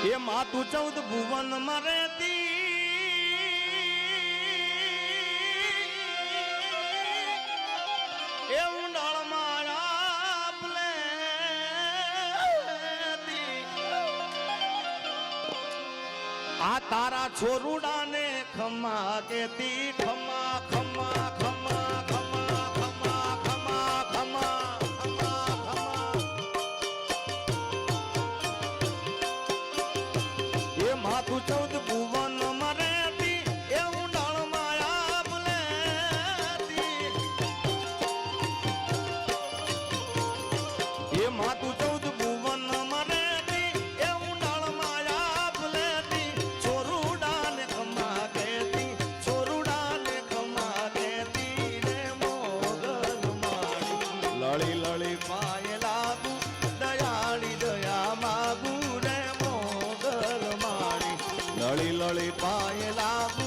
એ માતું 14 ભુવન માં રહેતી એ ઊંડાળ મારા પ્લે આ તારા છોરુડાને ખમા કેતી ખમા ખમા ખમા ખમા ખમા ખમા ખમા માતું 14 ભુવન માં રહેતી એ ઊંડાળ માયા ભલેતી એ માતું 14 ભુવન માં રહેતી એ ઊંડાળ માયા ભલેતી છોરુડાને ખમા કહેતી છોરુડાને ખમા કહેતી રે મોગલ માડી લળી લળી પાય લાગુ દયાળી દયા માગુ રે લળી લળી પાય લાગ